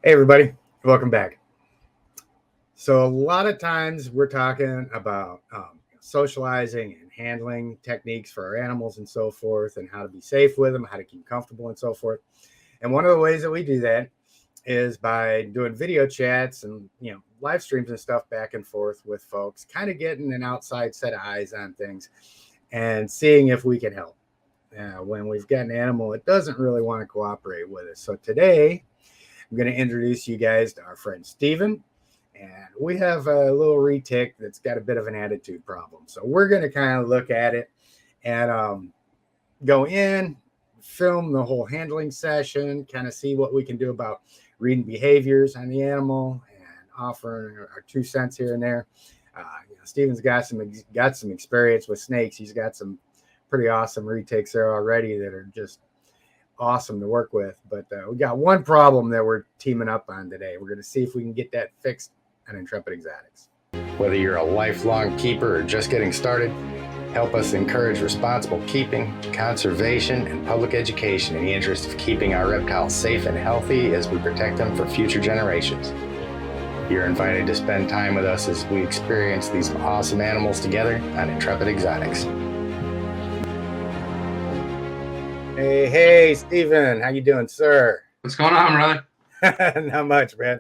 Hey, everybody, welcome back. So, a lot of times we're talking about socializing and handling techniques for our animals and so forth, and how to be safe with them, how to keep comfortable and so forth. And one of the ways that we do that is by doing video chats and live streams and stuff back and forth with folks, kind of getting an outside set of eyes on things and seeing if we can help when we've got an animal that doesn't really want to cooperate with us. So today I'm going to introduce you guys to our friend Steven. And we have a little retic that's got a bit of an attitude problem. So we're going to kind of look at it and go in, film the whole handling session, kind of see what we can do about reading behaviors on the animal and offering our 2 cents here and there. Steven's got some experience with snakes. He's got some pretty awesome retics there already that are just awesome to work with. But we got one problem that we're teaming up on today. We're going to see if we can get that fixed on Intrepid Exotics. Whether you're a lifelong keeper or just getting started, help us encourage responsible keeping, conservation, and public education in the interest of keeping our reptiles safe and healthy as we protect them for future generations. You're invited to spend time with us as we experience these awesome animals together on Intrepid Exotics. Hey, Steven, how you doing, sir? What's going on, brother? Not much, man.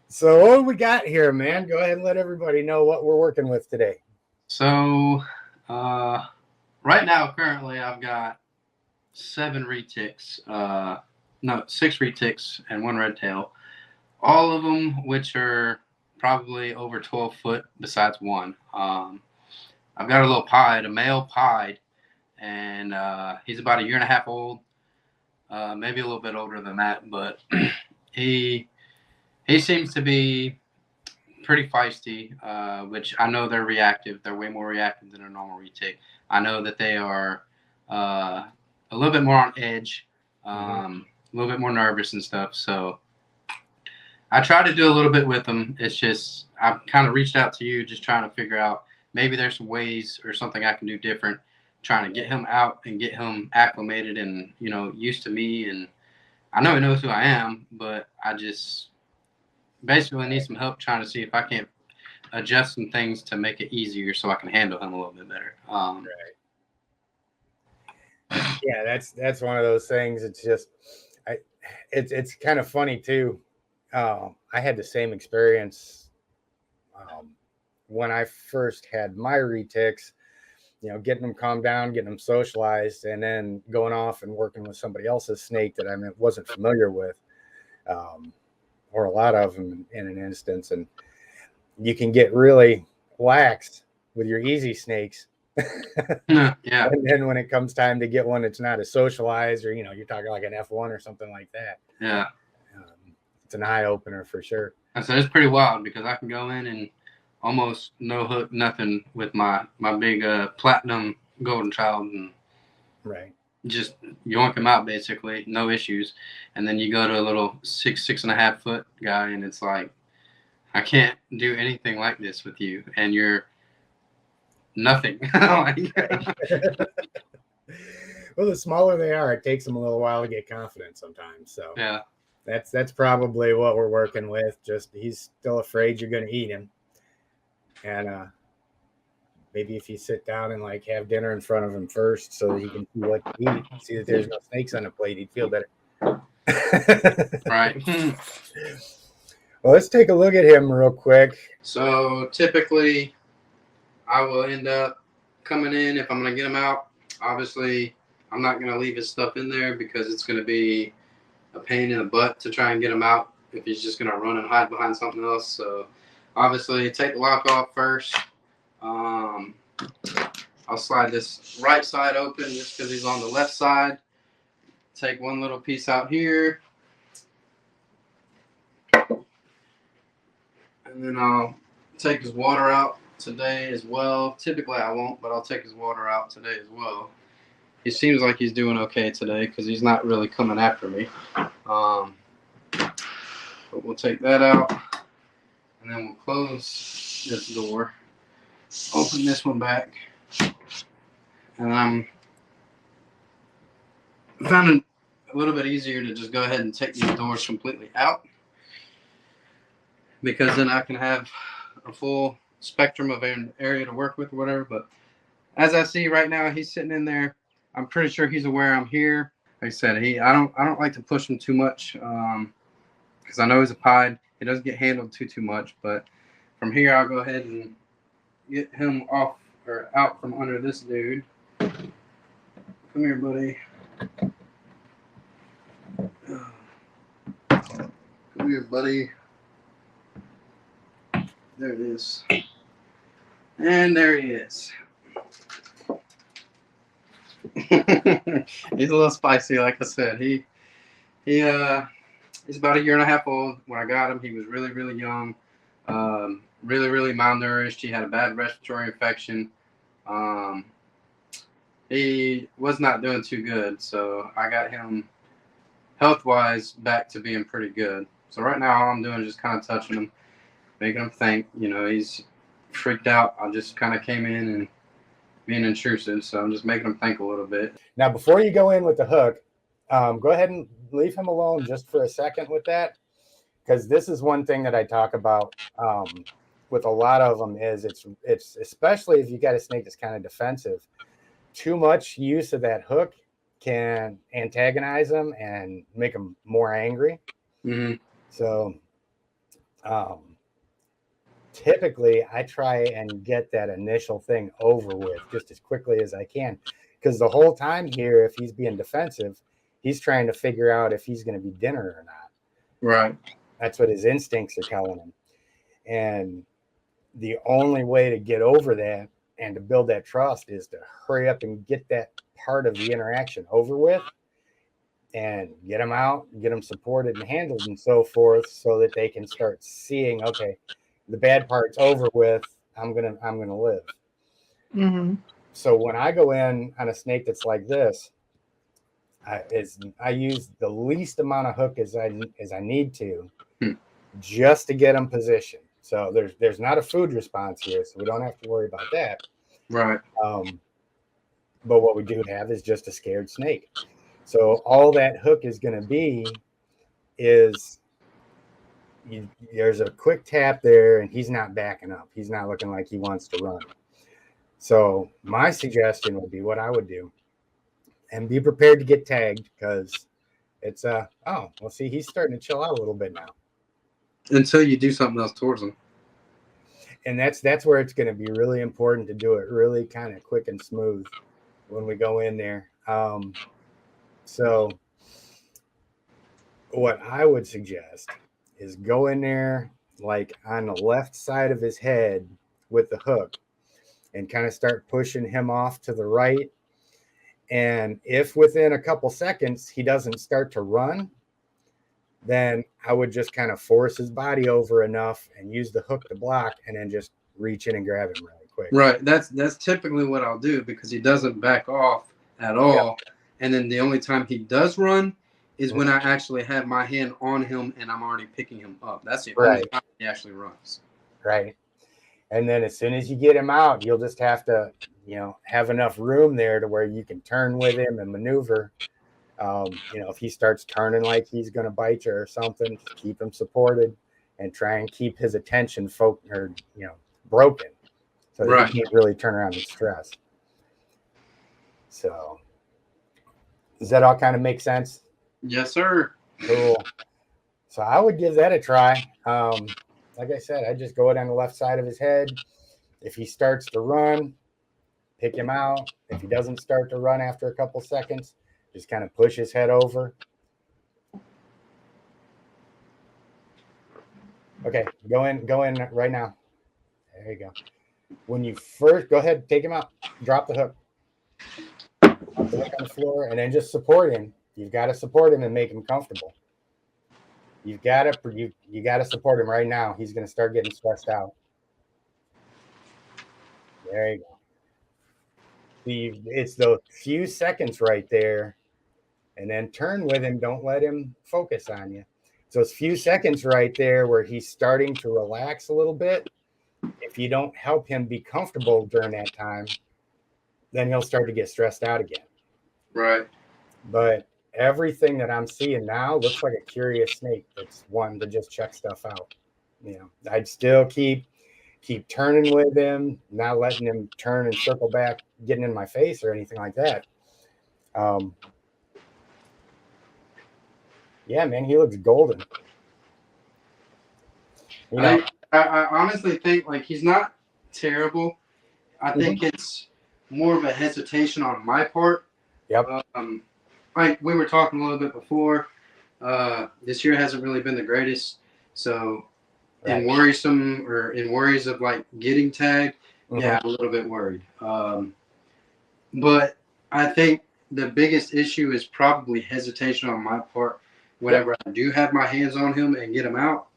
So what do we got here, man? Go ahead and let everybody know what we're working with today. So, right now, currently, I've got 7 retics. No, 6 retics and 1 red tail. All of them, which are probably over 12 foot, besides 1. I've got a little pied, a male pied, and he's about 1.5 years old, maybe a little bit older than that, but he seems to be pretty feisty, which I know they're reactive. They're way more reactive than a normal retic. I know that they are a little bit more on edge, a little bit more nervous and stuff. So I try to do a little bit with them. It's just I've kind of reached out to you just trying to figure out maybe there's some ways or something I can do different, trying to get him out and get him acclimated and, used to me. And I know he knows who I am, but I just basically need some help trying to see if I can't adjust some things to make it easier so I can handle him a little bit better. Right. Yeah, that's one of those things. It's just, it's kind of funny too. I had the same experience when I first had my retics. Getting them calmed down, getting them socialized, and then going off and working with somebody else's snake that I wasn't familiar with, or a lot of them in an instance. And you can get really lax with your easy snakes. Yeah. And then when it comes time to get one that's not as socialized, or you're talking like an F1 or something like that. Yeah. It's an eye opener for sure. So it's pretty wild because I can go in and almost no hook, nothing with my big platinum golden child, and right, just yoink him out basically, no issues. And then you go to a little 6.5 foot guy, and it's like, I can't do anything like this with you, and you're nothing. Well, the smaller they are, it takes them a little while to get confident sometimes. So yeah, that's probably what we're working with. Just he's still afraid you're going to eat him, and maybe if you sit down and like have dinner in front of him first, so that he can see what to eat, see that there's no snakes on the plate, he'd feel better. Right. Well, let's take a look at him real quick. So typically, I will end up coming in if I'm going to get him out. Obviously, I'm not going to leave his stuff in there because it's going to be a pain in the butt to try and get him out if he's just going to run and hide behind something else. So obviously, take the lock off first. I'll slide this right side open just because he's on the left side. Take one little piece out here. And then I'll take his water out today as well. Typically I won't, but I'll take his water out today as well. He seems like he's doing okay today because he's not really coming after me. But we'll take that out. And then we'll close this door. Open this one back. And I found a little bit easier to just go ahead and take these doors completely out, because then I can have a full spectrum of an area to work with or whatever. But as I see right now, he's sitting in there. I'm pretty sure he's aware I'm here. Like I said, I don't like to push him too much, because I know he's a pied. He doesn't get handled too much. But from here, I'll go ahead and get him off or out from under this dude. Come here, buddy. Come here, buddy. There it is. And there he is. He's a little spicy, like I said. He's about 1.5 years old. When I got him, he was really, really young. Really malnourished. He had a bad respiratory infection. He was not doing too good, so I got him health-wise back to being pretty good. So right now, all I'm doing is just kind of touching him, making him think. You know, he's freaked out. I just kind of came in and being intrusive, so I'm just making him think a little bit. Now, before you go in with the hook, go ahead and leave him alone just for a second with that, because this is one thing that I talk about with a lot of them is it's especially if you got a snake that's kind of defensive, too much use of that hook can antagonize them and make them more angry. Mm-hmm. So typically I try and get that initial thing over with just as quickly as I can, because the whole time here, if he's being defensive, he's trying to figure out if he's going to be dinner or not. Right. That's what his instincts are telling him. And the only way to get over that and to build that trust is to hurry up and get that part of the interaction over with and get them out, get them supported and handled and so forth, so that they can start seeing, okay, the bad part's over with. I'm gonna live. Mm-hmm. So when I go in on a snake that's like this, I use the least amount of hook as I need to, just to get them positioned. So there's not a food response here, so we don't have to worry about that. Right. But what we do have is just a scared snake. So all that hook is going to be is there's a quick tap there, and he's not backing up. He's not looking like he wants to run. So my suggestion would be what I would do, and be prepared to get tagged, because it's see, he's starting to chill out a little bit now. Until you do something else towards him. And that's where it's going to be really important to do it really kind of quick and smooth when we go in there. So what I would suggest is go in there like on the left side of his head with the hook and kind of start pushing him off to the right. And if within a couple seconds he doesn't start to run, then I would just kind of force his body over enough and use the hook to block, and then just reach in and grab him really quick. Right. That's typically what I'll do, because he doesn't back off at all. Yeah. And then the only time he does run is when I actually have my hand on him and I'm already picking him up. That's the only time he actually runs. Right. And then as soon as you get him out, you'll just have to, have enough room there to where you can turn with him and maneuver. If he starts turning like he's going to bite you or something, just keep him supported and try and keep his attention broken, so that he can't really turn around and stress. So does that all kind of make sense? Yes, sir. Cool. So I would give that a try. Like I said, I just go down the left side of his head. If he starts to run, pick him out. If he doesn't start to run after a couple seconds, just kind of push his head over. Okay, go in right now. There you go. When you first go ahead, take him out, drop the hook. Drop the hook on the floor, and then just support him. You've got to support him and make him comfortable. You got to support him right now. He's going to start getting stressed out. There you go. It's those few seconds right there, and then turn with him. Don't let him focus on you. So it's a few seconds right there where he's starting to relax a little bit. If you don't help him be comfortable during that time, then he'll start to get stressed out again. Right. But everything that I'm seeing now looks like a curious snake that's wanting to just check stuff out. I'd still keep turning with him, not letting him turn and circle back, getting in my face or anything like that. Yeah, man, he looks golden. I honestly think like he's not terrible. I think it's more of a hesitation on my part. Yep. Like we were talking a little bit before, this year hasn't really been the greatest. So in worrisome or in worries of like getting tagged, yeah, I'm a little bit worried. But I think the biggest issue is probably hesitation on my part whenever I do have my hands on him and get him out.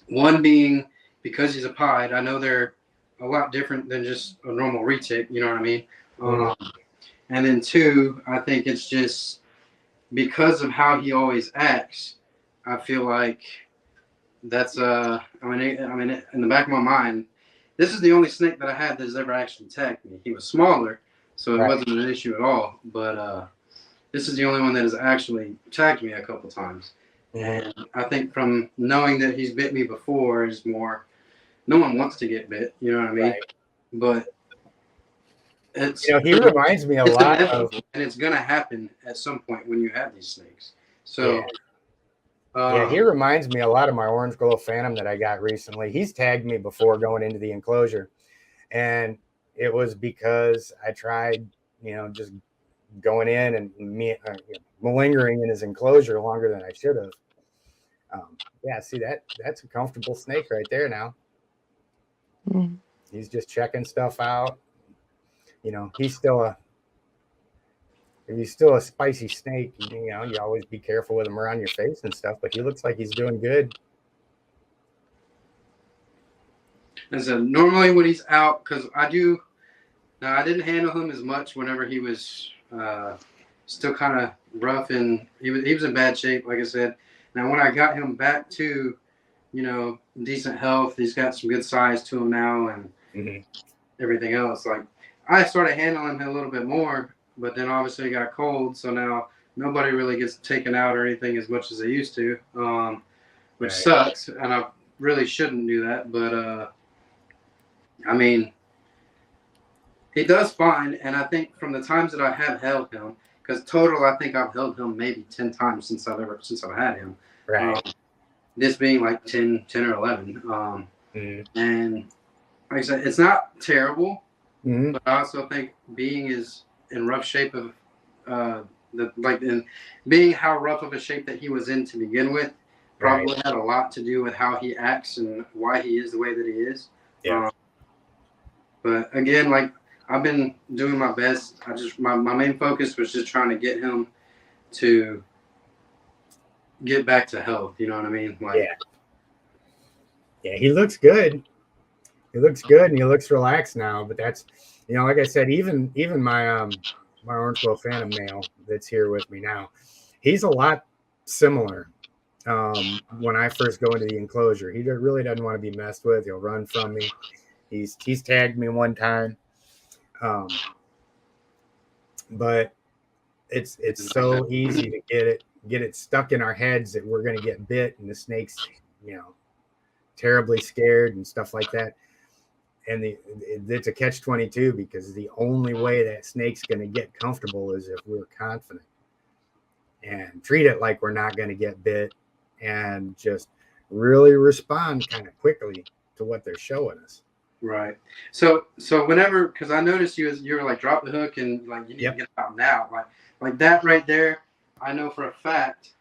One being because he's a pied, I know they're a lot different than just a normal retic, you know what I mean? And then two, I think it's just because of how he always acts, I feel like that's I mean in the back of my mind, this is the only snake that I had that has ever actually tagged me. He was smaller, so it wasn't an issue at all. But this is the only one that has actually tagged me a couple times. And I think from knowing that he's bit me before is more, no one wants to get bit, you know what I mean? But it's he reminds me a lot of, and it's gonna happen at some point when you have these snakes. So he reminds me a lot of my orange glow phantom that I got recently. He's tagged me before going into the enclosure, and it was because I tried, just going in and malingering in his enclosure longer than I should have. See, that's a comfortable snake right there now. He's just checking stuff out. He's still a spicy snake. You always be careful with him around your face and stuff, but he looks like he's doing good. And so normally when he's out, because I didn't handle him as much whenever he was still kind of rough and he was in bad shape, like I said. Now when I got him back to, decent health, he's got some good size to him now and everything else. Like I started handling him a little bit more, but then obviously it got cold, so now nobody really gets taken out or anything as much as they used to, which sucks, and I really shouldn't do that. But I mean, he does fine, and I think from the times that I have held him, because total I think I've held him maybe 10 times since I've had him. This being like 10 or 11. And like I said, it's not terrible, but I also think being is in rough shape of being how rough of a shape that he was in to begin with probably had a lot to do with how he acts and why he is the way that he is. But again, like I've been doing my best. My main focus was just trying to get him to get back to health. You know what I mean? He looks good. He looks good and he looks relaxed now. But that's, like I said, even my my orange glow phantom male that's here with me now, he's a lot similar. When I first go into the enclosure, he really doesn't want to be messed with. He'll run from me. He's tagged me one time. But it's so easy to get it stuck in our heads that we're going to get bit and the snake's, terribly scared and stuff like that. And it's a catch-22 because the only way that snake's going to get comfortable is if we're confident and treat it like we're not going to get bit and just really respond kind of quickly to what they're showing us. Right. So whenever, because I noticed you were like drop the hook and like you need to get out now, like that right there, I know for a fact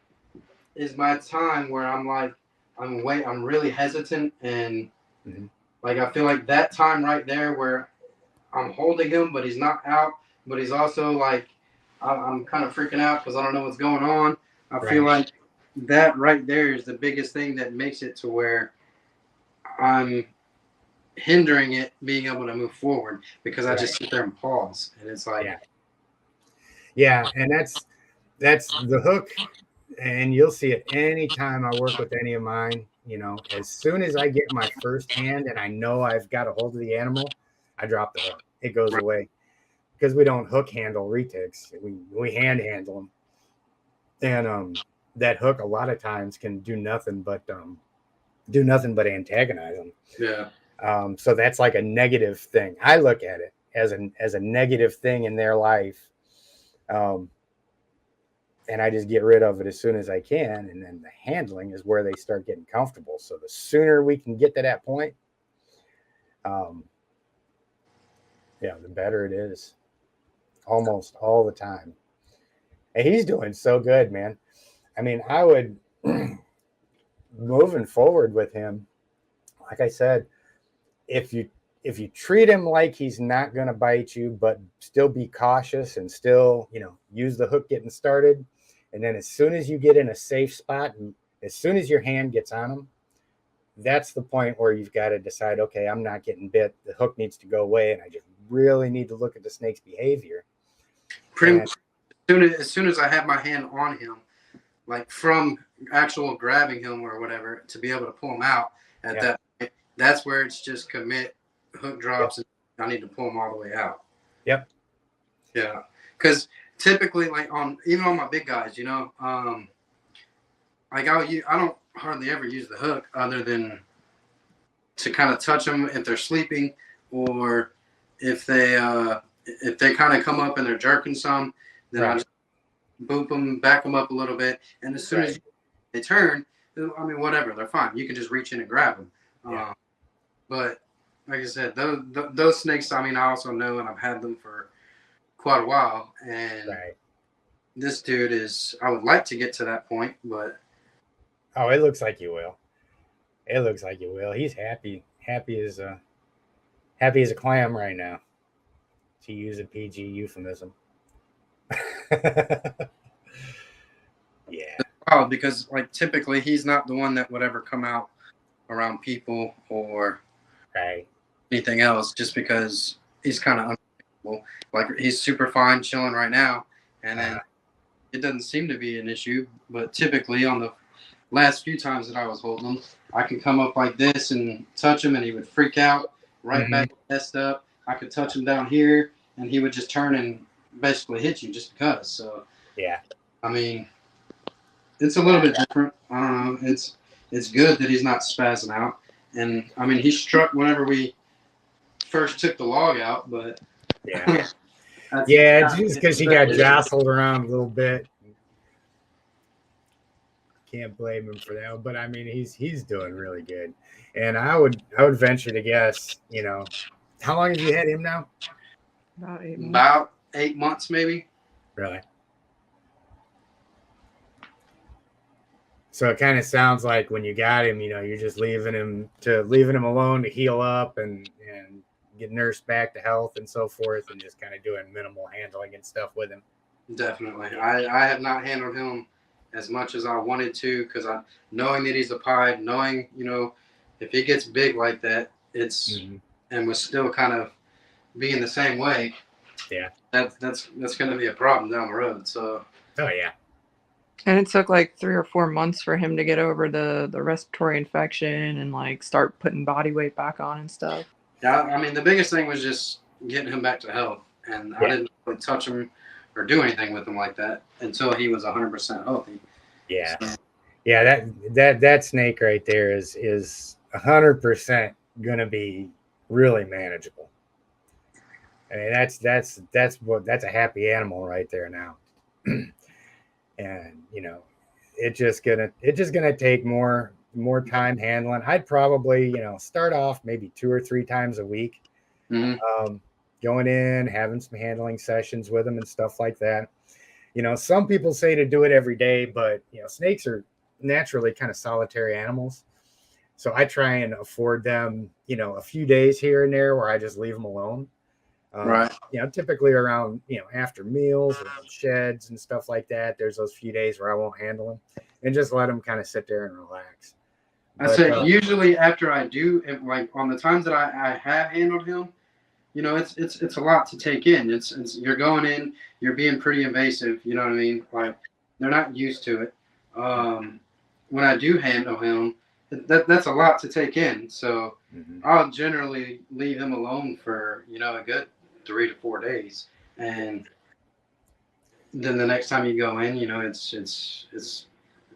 is my time where I'm like I'm really hesitant and like I feel like that time right there where I'm holding him but he's not out, but he's also like I'm kind of freaking out because I don't know what's going on. I feel like that right there is the biggest thing that makes it to where I'm hindering it being able to move forward because I just sit there and pause and it's like and that's the hook, and you'll see it anytime I work with any of mine. As soon as I get my first hand and I know I've got a hold of the animal, I drop the hook. It goes away because we don't hook handle retics. We hand handle them, and that hook a lot of times can do nothing but antagonize them. Yeah. So that's like a negative thing. I look at it as a negative thing in their life, and I just get rid of it as soon as I can. And then the handling is where they start getting comfortable. So the sooner we can get to that point, the better it is. Almost all the time. And he's doing so good, man. I mean, I would moving forward with him, like I said, if you treat him like he's not going to bite you, but still be cautious and still, use the hook getting started. And then as soon as you get in a safe spot, and as soon as your hand gets on him, that's the point where you've got to decide, okay, I'm not getting bit. The hook needs to go away. And I just really need to look at the snake's behavior. Pretty much as soon as I have my hand on him, like from actual grabbing him or whatever, to be able to pull him out at that point, that's where it's just commit, hook drops, and I need to pull him all the way out. Yep. Yeah. Because typically, like even on my big guys, like I don't hardly ever use the hook other than to kind of touch them if they're sleeping, or if they kind of come up and they're jerking some, then I just boop them, back them up a little bit, and as soon as they turn, I mean, whatever, they're fine. You can just reach in and grab them. Yeah. But like I said, those snakes, I mean, I also know, and I've had them for quite a while, and this dude I would like to get to that point, but it looks like you will. It looks like you will. He's happy as a clam right now, to use a PG euphemism. Yeah. Oh, because like typically he's not the one that would ever come out around people or anything else, just because he's kind of unpredictable. Like he's super fine chilling right now, and then it doesn't seem to be an issue. But typically on the last few times that I was holding him, I could come up like this and touch him, and he would freak out, back messed up. I could touch him down here, and he would just turn and basically hit you just because. So I mean, it's a little bit different. I don't know. It's good that he's not spazzing out, and I mean he struck whenever we first took the log out, but it's just because he got jostled around a little bit. Can't blame him for that, but I mean he's doing really good, and I would venture to guess, how long have you had him now? About 8 months, maybe. Really? So it kind of sounds like when you got him, you're just leaving him alone to heal up and get nursed back to health and so forth, and just kind of doing minimal handling and stuff with him. Definitely. I have not handled him as much as I wanted to, because knowing that he's a pied, knowing, if he gets big like that, and was still kind of being the same way, that's going to be a problem down the road. So. Oh yeah. And it took like 3 or 4 months for him to get over the respiratory infection and like start putting body weight back on and stuff. Yeah, I mean the biggest thing was just getting him back to health, and I didn't really touch him or do anything with him like that until he was 100% healthy. Yeah, so. Yeah, that snake right there is 100% gonna be really manageable. I mean that's a happy animal right there now. And it's just gonna take more time handling. I'd probably start off maybe 2 or 3 times a week, going in, having some handling sessions with them and stuff like that. Some people say to do it every day, but snakes are naturally kind of solitary animals, so I try and afford them a few days here and there where I just leave them alone. Typically around, after meals or sheds and stuff like that, there's those few days where I won't handle them and just let them kind of sit there and relax. I say usually after I do, like on the times that I have handled him, it's a lot to take in. It's you're going in, you're being pretty invasive. You know what I mean? Like they're not used to it. When I do handle him, that's a lot to take in. So I'll generally leave him alone for a good 3 to 4 days, and then the next time you go in, it's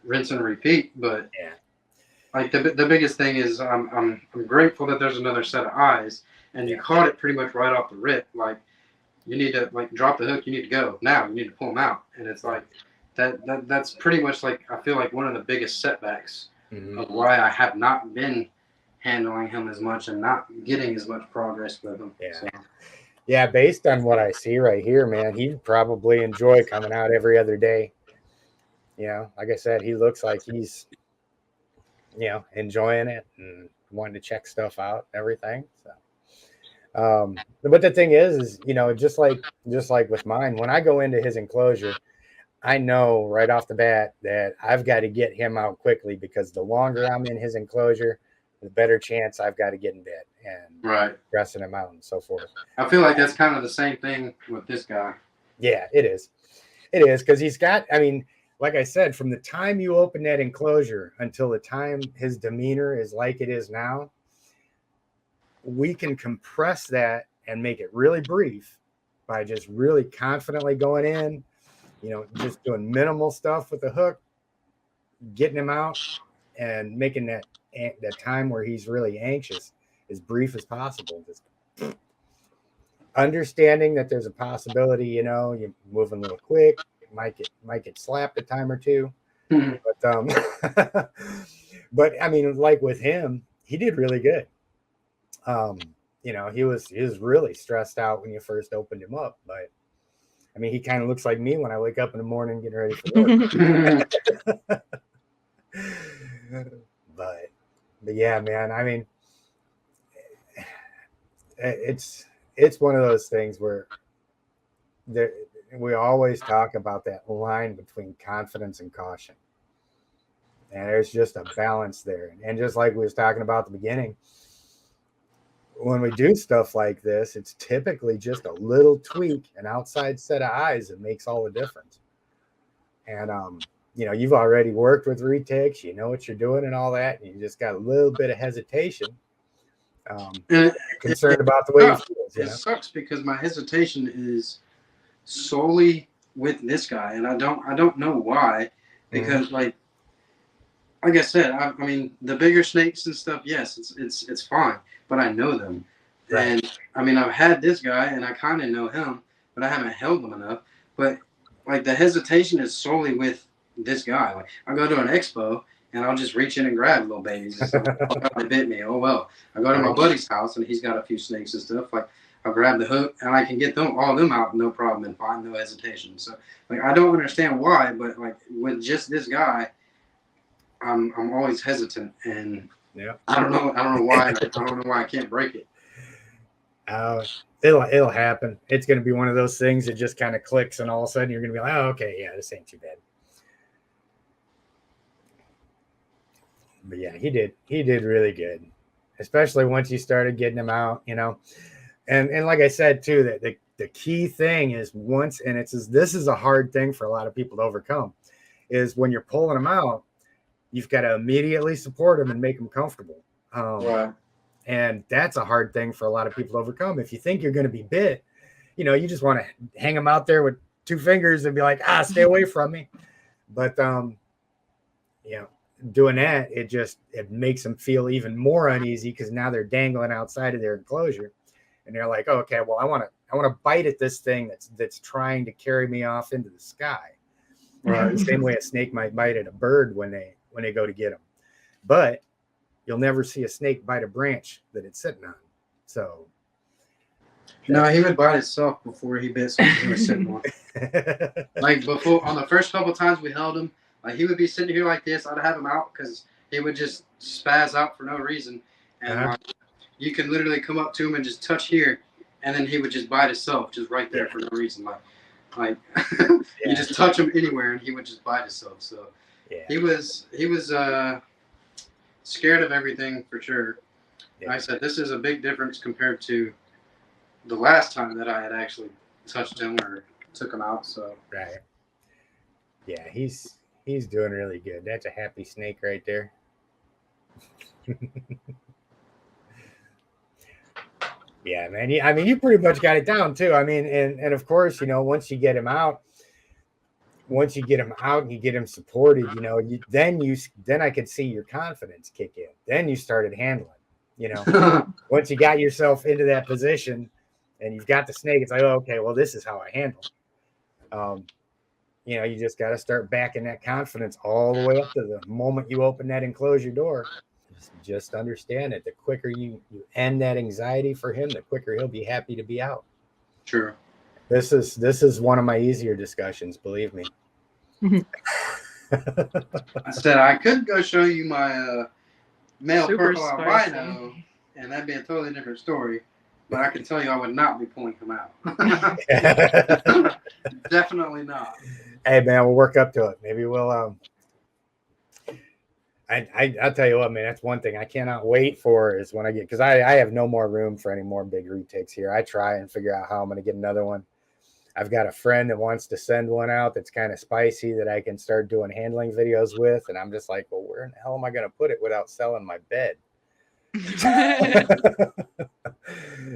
rinse and repeat. But Yeah. like the biggest thing is I'm grateful that there's another set of eyes, and you Yeah. caught it pretty much right off the rip. Like you need to like drop the hook, you need to go now, you need to pull them out, and it's like that's pretty much like I feel like one of the biggest setbacks of why I have not been handling him as much and not getting as much progress with him. Yeah. So. Yeah, based on what I see right here, man, he'd probably enjoy coming out every other day. Like I said, he looks like he's, enjoying it and wanting to check stuff out, everything. So, but the thing is, just like with mine, when I go into his enclosure, I know right off the bat that I've got to get him out quickly, because the longer I'm in his enclosure, the better chance I've got to get in bed and dressing him out and so forth. I feel like that's kind of the same thing with this guy. Yeah, it is. It is, because he's got, like I said, from the time you open that enclosure until the time his demeanor is like it is now, we can compress that and make it really brief by just really confidently going in, just doing minimal stuff with the hook, getting him out, and making that time where he's really anxious as brief as possible. Just understanding that there's a possibility, you're moving a little quick, might get slapped a time or two. But but like with him, he did really good. He was really stressed out when you first opened him up, but he kind of looks like me when I wake up in the morning getting ready for work. but yeah, man, it's one of those things where we always talk about that line between confidence and caution, and there's just a balance there. And just like we was talking about at the beginning, when we do stuff like this, it's typically just a little tweak, an outside set of eyes that makes all the difference. And you've already worked with retics, you know what you're doing and all that, and you just got a little bit of hesitation, concerned about the way he feels. It sucks because my hesitation is solely with this guy, and I don't know why, because like I said, the bigger snakes and stuff, yes, it's fine, but I know them, and I've had this guy and I kind of know him, but I haven't held him enough. But like the hesitation is solely with this guy. Like I go to an expo and I'll just reach in and grab little babies. They bit me. Oh well. I go to my buddy's house and he's got a few snakes and stuff. Like I'll grab the hook and I can get all of them out no problem and fine, no hesitation. So like I don't understand why, but like with just this guy, I'm always hesitant, and I don't know why. I don't know why I can't break it. It'll happen. It's going to be one of those things that just kind of clicks, and all of a sudden you're going to be like, oh, okay, yeah, this ain't too bad. But yeah, he did really good, especially once you started getting him out, and like I said too, that the key thing is this is a hard thing for a lot of people to overcome, is when you're pulling them out, you've got to immediately support them and make them comfortable. And that's a hard thing for a lot of people to overcome. If you think you're going to be bit, you just want to hang them out there with two fingers and be like, stay away from me. But, doing that, it makes them feel even more uneasy, because now they're dangling outside of their enclosure and they're like, oh, okay, well, I want to bite at this thing that's trying to carry me off into the sky. The same way a snake might bite at a bird when they go to get them. But you'll never see a snake bite a branch that it's sitting on. So no, he would bite itself before he bit something he was sitting on. Like before, on the first couple times we held him, like he would be sitting here like this. I'd have him out because he would just spaz out for no reason, and you can literally come up to him and just touch here, and then he would just bite himself just right there for no reason. Like you just touch him anywhere and he would just bite himself. So he was scared of everything for sure. Like I said, this is a big difference compared to the last time that I had actually touched him or took him out. So yeah, he's doing really good. That's a happy snake right there. Yeah, man. I mean, you pretty much got it down too. I mean, and of course, once you get him out, and you get him supported, then I could see your confidence kick in. Then you started handling. Once you got yourself into that position, and you've got the snake, it's like, oh, okay, well, this is how I handle. You just got to start backing that confidence all the way up to the moment you open that enclosure door. Just understand it. The quicker you end that anxiety for him, the quicker he'll be happy to be out. Sure. This is one of my easier discussions, believe me. I said I could go show you my male Super purple spicy. albino, and that'd be a totally different story. But I can tell you I would not be pulling him out. Definitely not. Hey, man, we'll work up to it. Maybe we'll I'll tell you what, man, that's one thing I cannot wait for is when I get, because I have no more room for any more big retics here. I try and figure out how I'm going to get another one. I've got a friend that wants to send one out that's kind of spicy that I can start doing handling videos with. And I'm just like, well, where in the hell am I going to put it without selling my bed?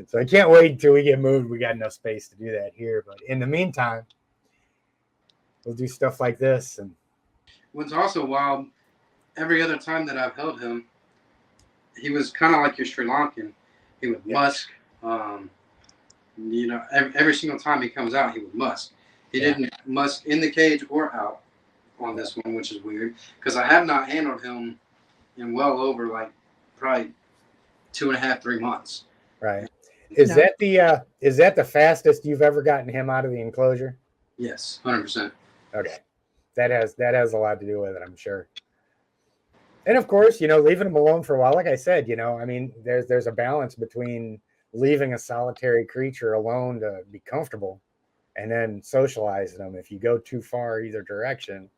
So I can't wait until we get moved. We got enough space to do that here. But in the meantime, we'll do stuff like this. And what's also wild, every other time that I've held him, he was kind of like your Sri Lankan. He would musk. Every single time he comes out, he would musk. He didn't musk in the cage or out on this one, which is weird because I have not handled him in well over like probably 2.5, 3 months. Right. Is that the fastest you've ever gotten him out of the enclosure? Yes, 100%. Okay. That has a lot to do with it, I'm sure. And of course, leaving him alone for a while, like I said, I mean, there's a balance between leaving a solitary creature alone to be comfortable and then socializing them. If you go too far either direction,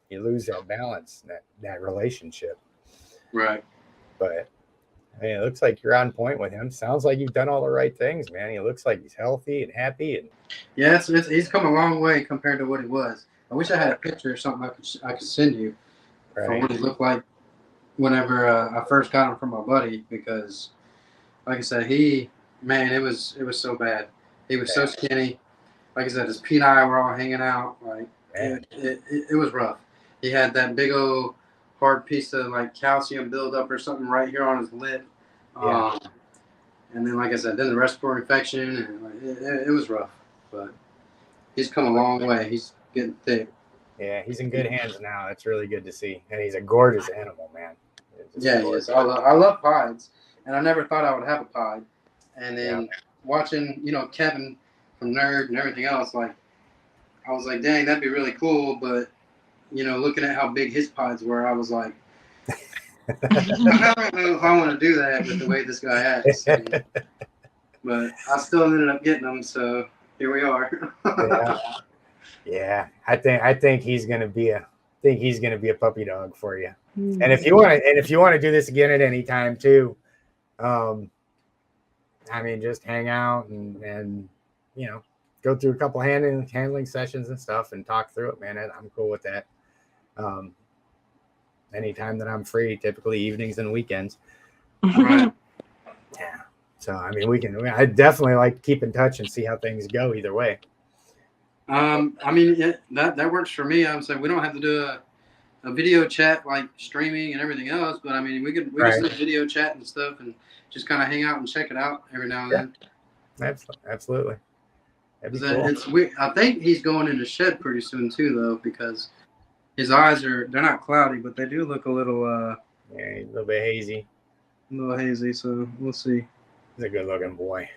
you lose that balance, that relationship. Right. But I mean, it looks like you're on point with him. Sounds like you've done all the right things, man. He looks like he's healthy and happy. And yeah, he's come a long way compared to what he was. I wish I had a picture or something I could send you for what he looked like whenever I first got him from my buddy, because like I said, it was so bad. He was so skinny. Like I said, his peni were all hanging out. Like it was rough. He had that big old hard piece of like calcium buildup or something right here on his lip. And then, like I said, then the respiratory infection, and it was rough. But he's come a long way. He's getting thick. Yeah, he's in good hands now. That's really good to see. And he's a gorgeous animal, man. Yeah, he is. I love pieds, and I never thought I would have a pied. And then watching, Kevin from Nerd and everything else, like, I was like, dang, that'd be really cool. But, looking at how big his pieds were, I was like, I don't know if I want to do that with the way this guy acts. But I still ended up getting them, so here we are. Yeah. I think he's gonna be a puppy dog for you. And if you want to do this again at any time too, I mean, just hang out and go through a couple handling sessions and stuff and talk through it, man. I'm cool with that. Anytime that I'm free, typically evenings and weekends. Right. Yeah. So I mean, I definitely like to keep in touch and see how things go either way. I mean, that works for me. I'm saying we don't have to do a video chat like streaming and everything else, but I mean, we can still video chat and stuff and just kind of hang out and check it out every now and then. Absolutely. Cool. I think he's going in the shed pretty soon too, though, because his eyes they're not cloudy, but they do look a little a little bit hazy. So we'll see. He's a good looking boy.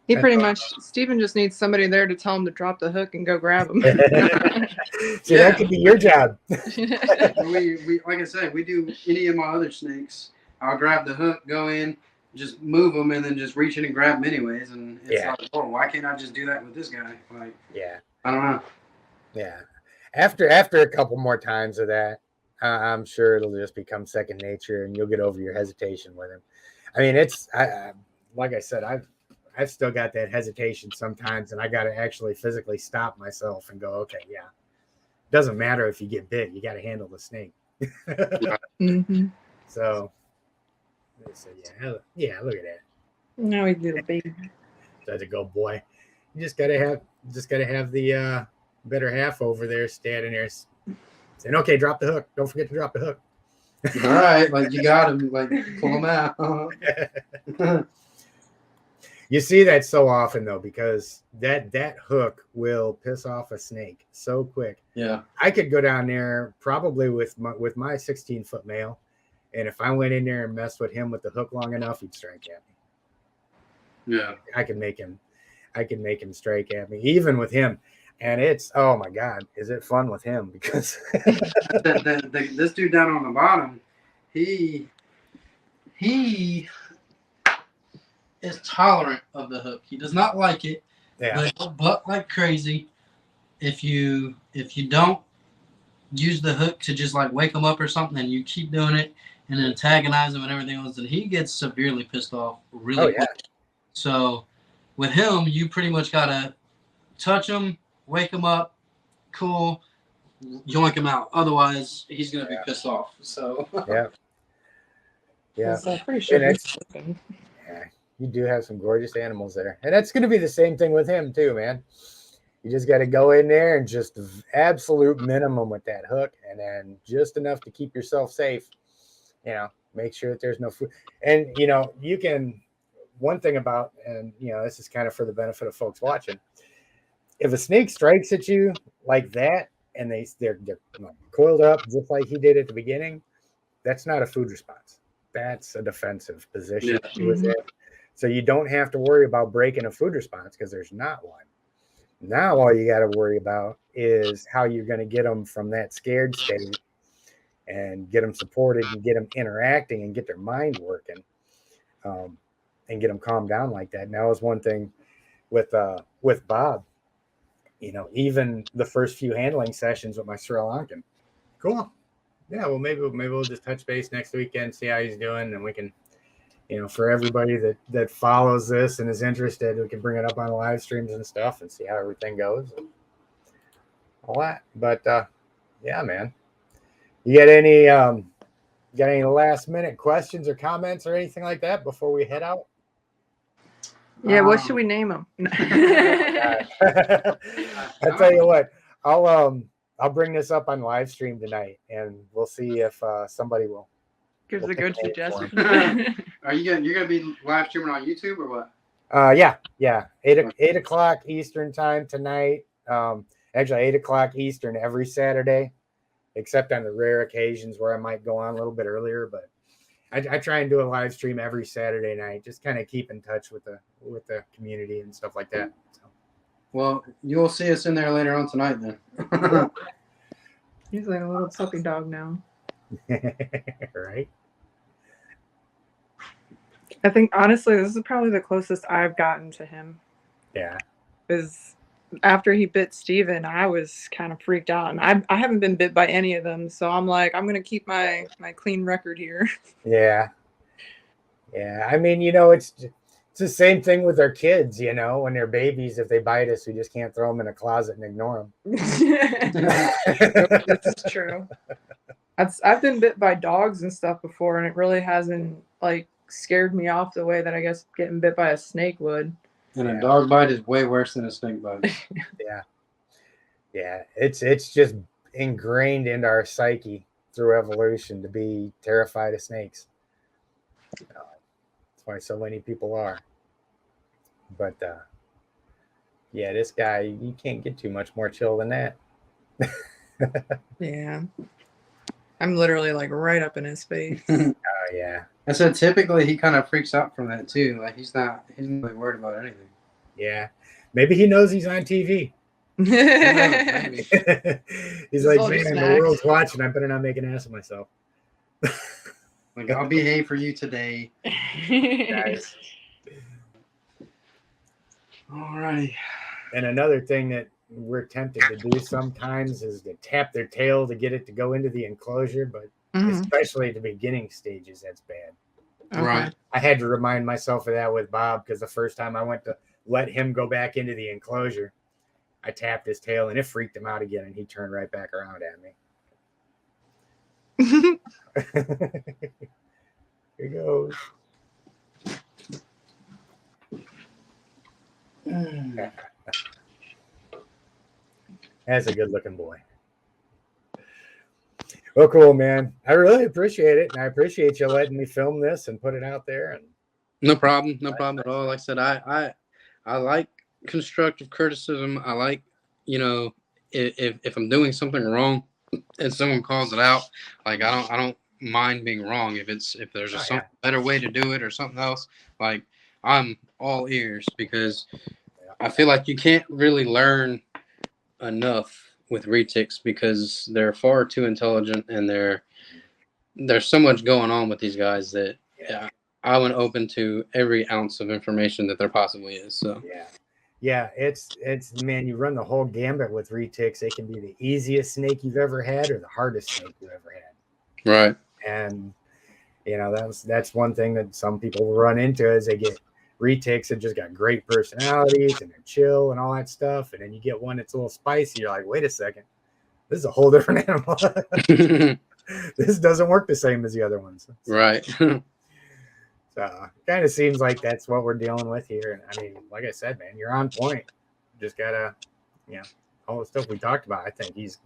He pretty much, Steven just needs somebody there to tell him to drop the hook and go grab him. See, that could be your job. we like I said, we do any of my other snakes. I'll grab the hook, go in, just move them, and then just reach in and grab them anyways. And it's like, oh, why can't I just do that with this guy? Like, I don't know. Yeah. After a couple more times of that, I'm sure it'll just become second nature, and you'll get over your hesitation with him. I mean, like I said, I've still got that hesitation sometimes, and I got to actually physically stop myself and go, okay, doesn't matter if you get bit, you got to handle the snake. Mm-hmm. So, look at that. No, he's a little baby. That's a good boy. You just gotta have the better half over there standing there saying, "Okay, drop the hook. Don't forget to drop the hook." All right, like you got him, like pull him out. You see that so often though, because that hook will piss off a snake so quick. Yeah. I could go down there probably with my 16-foot male, and if I went in there and messed with him with the hook long enough, he'd strike at me. Yeah. I can make him strike at me, even with him. And it's, oh my God, is it fun with him? Because this dude down on the bottom, he is tolerant of the hook. He does not like it, but he'll buck like crazy. If you don't use the hook to just like wake him up or something, and you keep doing it and then antagonize him and everything else, and he gets severely pissed off really quick. So with him, you pretty much gotta touch him, wake him up, cool, yoink him out. Otherwise, he's gonna be pissed off. So yeah. I'm pretty sure You do have some gorgeous animals there, and that's going to be the same thing with him too, man. You just got to go in there and just absolute minimum with that hook, and then just enough to keep yourself safe. You know, make sure that there's no food, and you know you can. One thing about, and you know, this is kind of for the benefit of folks watching. If a snake strikes at you like that, and they're coiled up just like he did at the beginning, that's not a food response. That's a defensive position he was in. So you don't have to worry about breaking a food response because there's not one. Now all you got to worry about is how you're going to get them from that scared state and get them supported and get them interacting and get their mind working, and get them calmed down like that. Now is one thing with Bob. You know, even the first few handling sessions with my Sri Lankan. Cool. Yeah, well, maybe we'll just touch base next weekend, see how he's doing, and we can, you know, for everybody that follows this and is interested, we can bring it up on live streams and stuff and see how everything goes and all that. But yeah, man, you got any last minute questions or comments or anything like that before we head out? Yeah, what should we name him? I tell you what, I'll bring this up on live stream tonight, and we'll see if somebody will. Gives a good suggestion. You're gonna be live streaming on YouTube or what? Yeah. 8 o'clock Eastern time tonight. Actually 8 o'clock Eastern every Saturday, except on the rare occasions where I might go on a little bit earlier. But I try and do a live stream every Saturday night, just kind of keep in touch with the community and stuff like that. So. Well, you'll see us in there later on tonight then. He's like a little puppy dog now. Right. I think honestly, this is probably the closest I've gotten to him. Yeah. Is after he bit Steven, I was kind of freaked out, and I haven't been bit by any of them, so I'm like, I'm gonna keep my clean record here. Yeah. I mean, you know, it's the same thing with our kids. You know, when they're babies, if they bite us, we just can't throw them in a closet and ignore them. This is true. I've been bit by dogs and stuff before, and it really hasn't like scared me off the way that I guess getting bit by a snake would. And a dog bite is way worse than a snake bite. Yeah. It's just ingrained into our psyche through evolution to be terrified of snakes. That's why so many people are. But yeah, this guy, you can't get too much more chill than that. Yeah. I'm literally like right up in his face. Oh yeah. I said typically he kind of freaks out from that too. Like he's not really worried about anything. Yeah. Maybe he knows he's on TV. He's like, man, the world's watching. I better not make an ass of myself. Like, I'll behave for you today. Nice. All right. And another thing that we're tempted to do sometimes is to tap their tail to get it to go into the enclosure, but especially at the beginning stages, that's bad. Okay. Right. I had to remind myself of that with Bob because the first time I went to let him go back into the enclosure, I tapped his tail and it freaked him out again, and he turned right back around at me. Here goes. That's a good looking boy. Well, cool, man. I really appreciate it, and I appreciate you letting me film this and put it out there. And No problem at all. Like I said, I like constructive criticism. I like, if I'm doing something wrong and someone calls it out, like I don't mind being wrong if there's a better way to do it or something else. Like I'm all ears because I feel like you can't really learn enough with retics because they're far too intelligent and there's so much going on with these guys that I want open to every ounce of information that there possibly is. So it's man, you run the whole gambit with retics. They can be the easiest snake you've ever had or the hardest snake you've ever had. Right. And that's one thing that some people run into is they get retics that just got great personalities and they're chill and all that stuff. And then you get one that's a little spicy. You're like, wait a second, this is a whole different animal. This doesn't work the same as the other ones. Right. So it kind of seems like that's what we're dealing with here. And I mean, like I said, man, you're on point. Just gotta, all the stuff we talked about. I think he's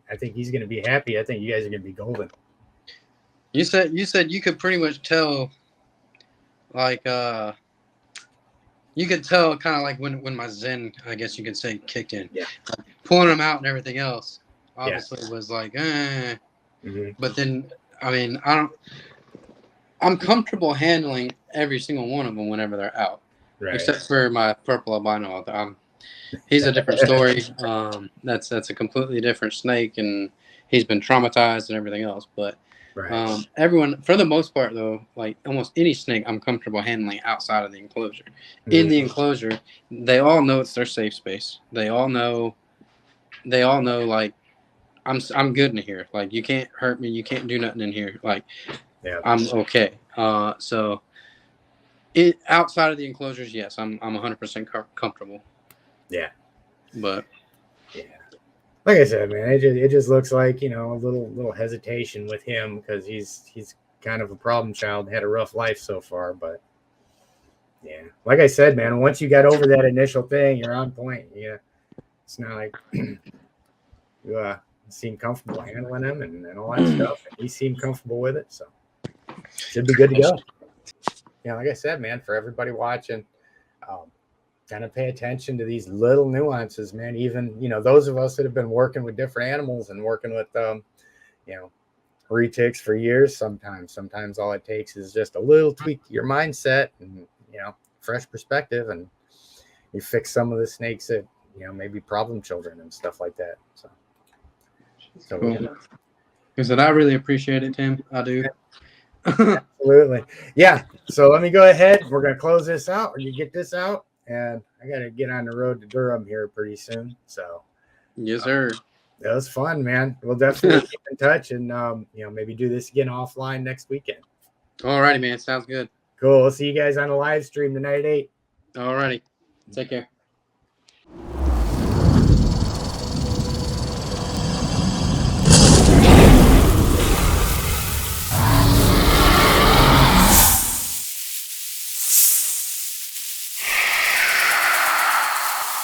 going to be happy. I think you guys are going to be golden. You said you could pretty much tell, like, you could tell kind of like when my Zen, I guess you could say, kicked in. Yeah. Like, pulling them out and everything else, obviously was like, But then, I mean, I'm comfortable handling every single one of them whenever they're out, right? Except for my purple albino. He's a different story. That's a completely different snake, and he's been traumatized and everything else. But everyone, for the most part, though, like almost any snake, I'm comfortable handling outside of the enclosure. In the enclosure, they all know it's their safe space. They all know, like, I'm good in here. Like, you can't hurt me. You can't do nothing in here. Like, I'm okay. So outside of the enclosures, yes, I'm 100% comfortable. Yeah. But like I said, man, it just looks like, a little hesitation with him because he's kind of a problem child, had a rough life so far. But like I said, man, once you got over that initial thing, you're on point. Yeah, it's not like you seem comfortable handling him and all that stuff. And he seemed comfortable with it, so should be good to go. Like I said, man, for everybody watching, kind of pay attention to these little nuances, man. Even, those of us that have been working with different animals and working with, retics for years, sometimes all it takes is just a little tweak to your mindset and, fresh perspective, and you fix some of the snakes that, maybe problem children and stuff like that. So cool. I said, I really appreciate it, Tim. I do. Absolutely. Yeah. So let me go ahead. We're going to close this out, or you get this out. And I got to get on the road to Durham here pretty soon. So, yes, sir. That was fun, man. We'll definitely keep in touch and, maybe do this again offline next weekend. All righty, man. Sounds good. Cool. We'll see you guys on the live stream tonight at 8. All righty. Take care.